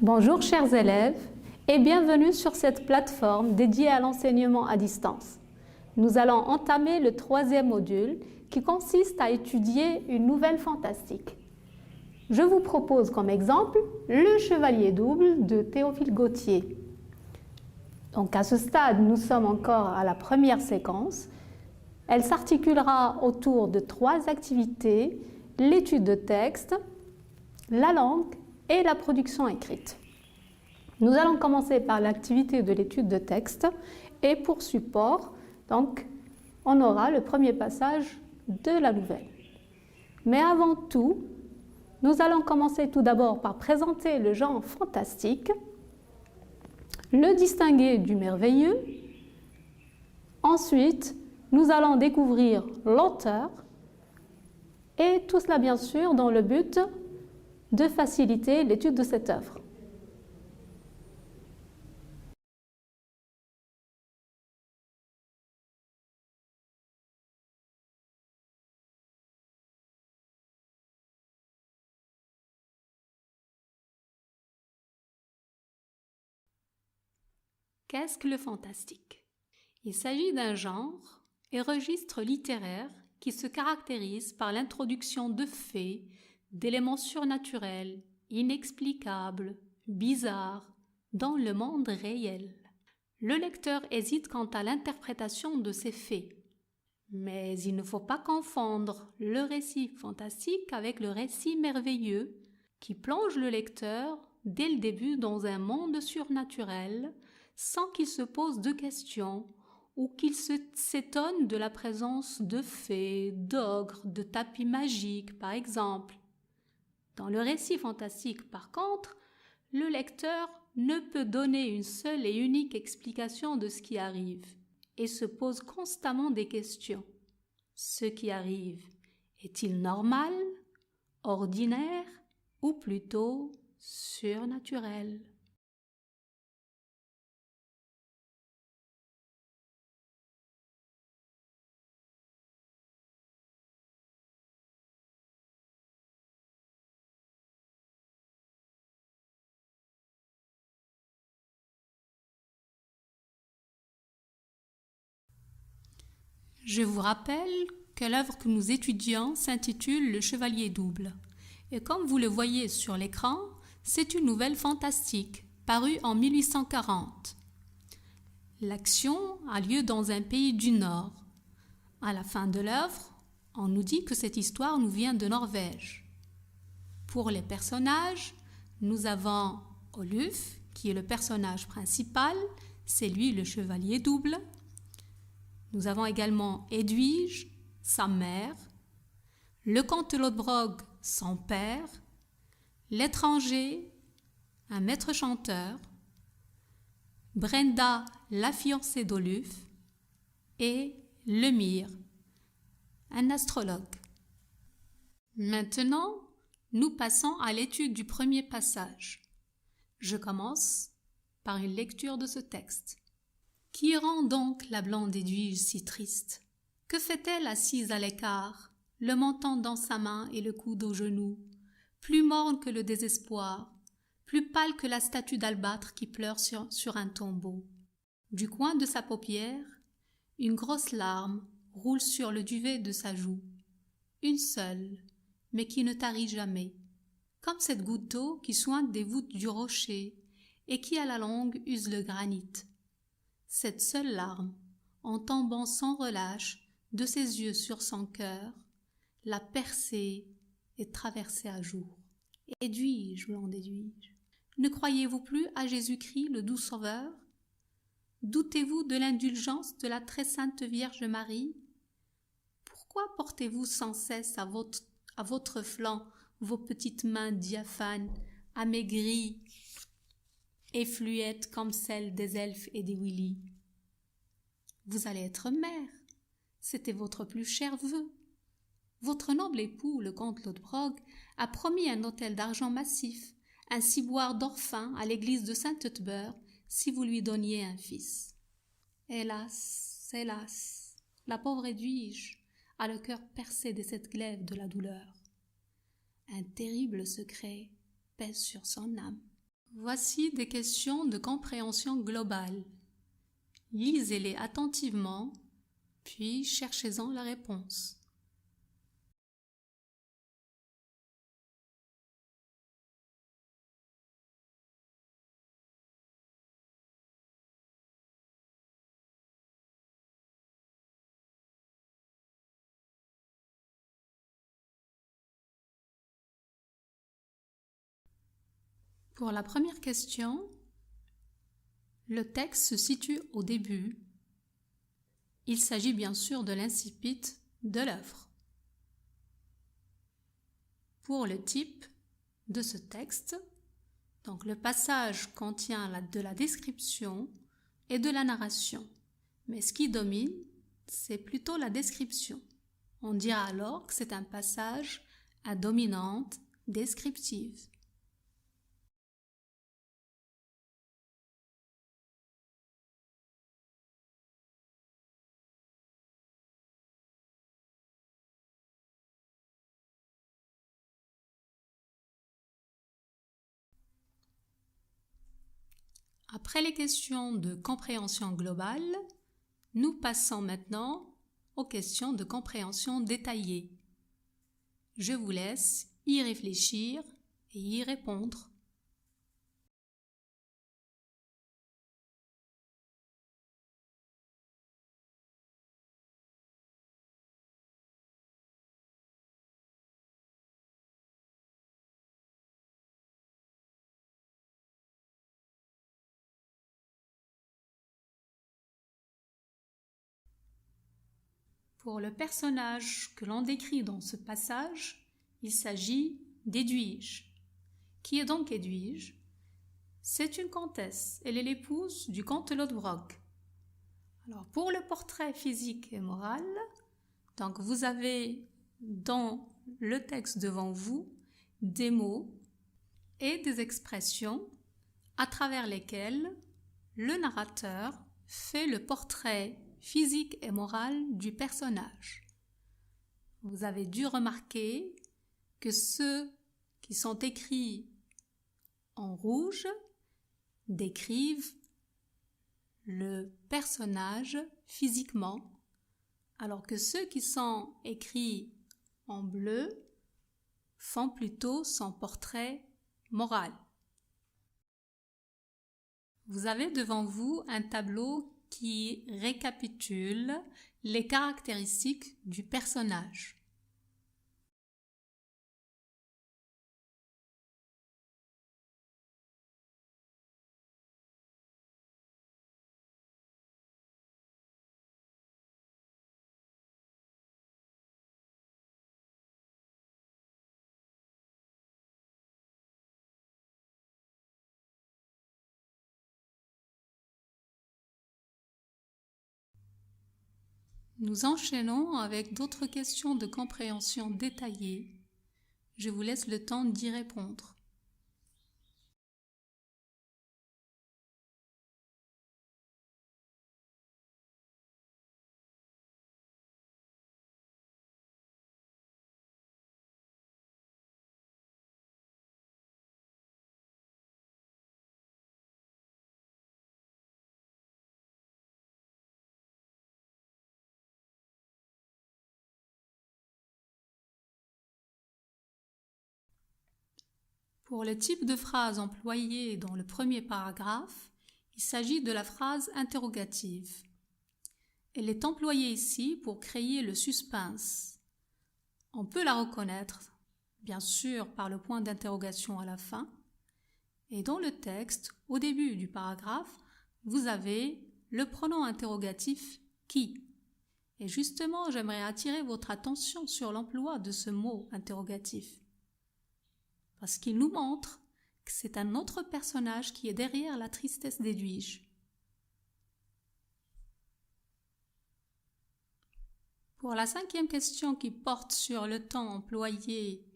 Bonjour chers élèves et bienvenue sur cette plateforme dédiée à l'enseignement à distance. Nous allons entamer le 3e module qui consiste à étudier une nouvelle fantastique. Je vous propose comme exemple Le Chevalier double de Théophile Gautier. Donc à ce stade, nous sommes encore à la première séquence. Elle s'articulera autour de 3 activités: l'étude de texte, la langue et la production écrite. Nous allons commencer par l'activité de l'étude de texte et pour support, donc, on aura le premier passage de la nouvelle. Mais avant tout, nous allons commencer tout d'abord par présenter le genre fantastique, le distinguer du merveilleux. Ensuite, nous allons découvrir l'auteur et tout cela bien sûr dans le but de faciliter l'étude de cette œuvre. Qu'est-ce que le fantastique? Il s'agit d'un genre et registre littéraire qui se caractérise par l'introduction de faits, d'éléments surnaturels, inexplicables, bizarres, dans le monde réel. Le lecteur hésite quant à l'interprétation de ces faits. Mais il ne faut pas confondre le récit fantastique avec le récit merveilleux qui plonge le lecteur dès le début dans un monde surnaturel sans qu'il se pose de questions ou qu'il s'étonne de la présence de fées, d'ogres, de tapis magiques par exemple. Dans le récit fantastique par contre, le lecteur ne peut donner une seule et unique explication de ce qui arrive et se pose constamment des questions. Ce qui arrive est-il normal, ordinaire ou plutôt surnaturel? Je vous rappelle que l'œuvre que nous étudions s'intitule Le Chevalier double. Et comme vous le voyez sur l'écran, c'est une nouvelle fantastique, parue en 1840. L'action a lieu dans un pays du Nord. À la fin de l'œuvre, on nous dit que cette histoire nous vient de Norvège. Pour les personnages, nous avons Oluf, qui est le personnage principal, c'est lui le chevalier double. Nous avons également Edwige, sa mère, le comte Lodbrog, son père, l'étranger, un maître chanteur, Brenda, la fiancée d'Oluf, et Lemire, un astrologue. Maintenant, nous passons à l'étude du premier passage. Je commence par une lecture de ce texte. Qui rend donc la blonde Edwige si triste? Que fait-elle assise à l'écart, le menton dans sa main et le coude au genou, plus morne que le désespoir, plus pâle que la statue d'albâtre qui pleure sur un tombeau? Du coin de sa paupière, une grosse larme roule sur le duvet de sa joue, une seule, mais qui ne tarit jamais, comme cette goutte d'eau qui sointe des voûtes du rocher et qui à la longue use le granit. Cette seule larme, en tombant sans relâche de ses yeux sur son cœur, l'a percé et traversé à jour. Edwige, blonde Edwige, ne croyez-vous plus à Jésus-Christ, le doux Sauveur? Doutez-vous de l'indulgence de la très sainte Vierge Marie? Pourquoi portez-vous sans cesse à votre flanc vos petites mains diaphanes, amaigries et fluettes comme celles des elfes et des Willy? Vous allez être mère, c'était votre plus cher vœu. Votre noble époux, le comte Lodbrog, a promis un autel d'argent massif, un ciboire d'or fin à l'église de Saint-Eutbert, si vous lui donniez un fils. Hélas, hélas, la pauvre Edwige a le cœur percé de cette glaive de la douleur. Un terrible secret pèse sur son âme. Voici des questions de compréhension globale. Lisez-les attentivement, puis cherchez-en la réponse. Pour la première question, le texte se situe au début. Il s'agit bien sûr de l'incipit de l'œuvre. Pour le type de ce texte, donc le passage contient de la description et de la narration. Mais ce qui domine, c'est plutôt la description. On dira alors que c'est un passage à dominante descriptive. Après les questions de compréhension globale, nous passons maintenant aux questions de compréhension détaillée. Je vous laisse y réfléchir et y répondre. Pour le personnage que l'on décrit dans ce passage, il s'agit d'Edwige. Qui est donc Edwige? C'est une comtesse, elle est l'épouse du comte Lodbrog. Alors pour le portrait physique et moral, donc vous avez dans le texte devant vous des mots et des expressions à travers lesquelles le narrateur fait le portrait physique et moral du personnage. Vous avez dû remarquer que ceux qui sont écrits en rouge décrivent le personnage physiquement, alors que ceux qui sont écrits en bleu font plutôt son portrait moral. Vous avez devant vous un tableau qui récapitule les caractéristiques du personnage. Nous enchaînons avec d'autres questions de compréhension détaillée. Je vous laisse le temps d'y répondre. Pour le type de phrase employée dans le premier paragraphe, il s'agit de la phrase interrogative. Elle est employée ici pour créer le suspense. On peut la reconnaître, bien sûr, par le point d'interrogation à la fin. Et dans le texte, au début du paragraphe, vous avez le pronom interrogatif « qui ». Et justement, j'aimerais attirer votre attention sur l'emploi de ce mot interrogatif. Parce qu'il nous montre que c'est un autre personnage qui est derrière la tristesse d'Edwige. Pour la cinquième question qui porte sur le temps employé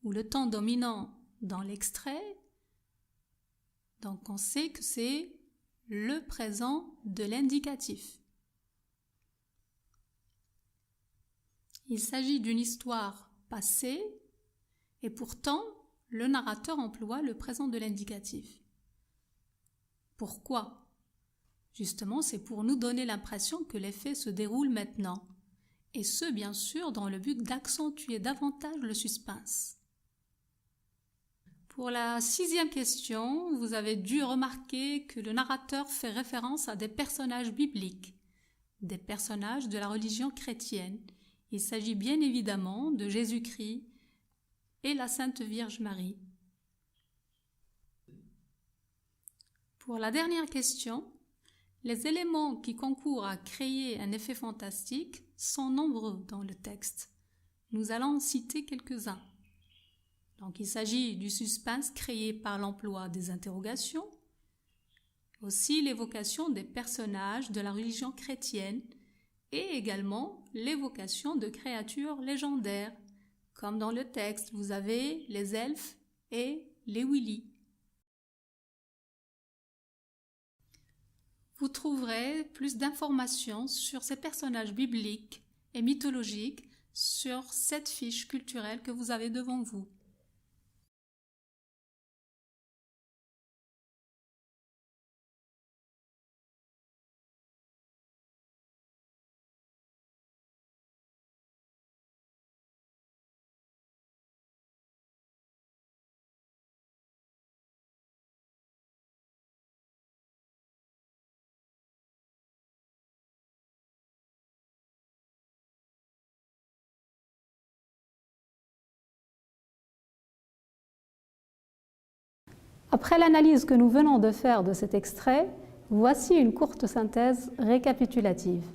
ou le temps dominant dans l'extrait, donc on sait que c'est le présent de l'indicatif. Il s'agit d'une histoire passée et pourtant le narrateur emploie le présent de l'indicatif. Pourquoi? Justement, c'est pour nous donner l'impression que les faits se déroulent maintenant, et ce, bien sûr, dans le but d'accentuer davantage le suspense. Pour la 6e question, vous avez dû remarquer que le narrateur fait référence à des personnages bibliques, des personnages de la religion chrétienne. Il s'agit bien évidemment de Jésus-Christ et la Sainte Vierge Marie. Pour la dernière question, les éléments qui concourent à créer un effet fantastique sont nombreux dans le texte. Nous allons en citer quelques-uns. Donc, il s'agit du suspense créé par l'emploi des interrogations, aussi l'évocation des personnages de la religion chrétienne et également l'évocation de créatures légendaires. Comme dans le texte, vous avez les elfes et les Willy. Vous trouverez plus d'informations sur ces personnages bibliques et mythologiques sur cette fiche culturelle que vous avez devant vous. Après l'analyse que nous venons de faire de cet extrait, voici une courte synthèse récapitulative.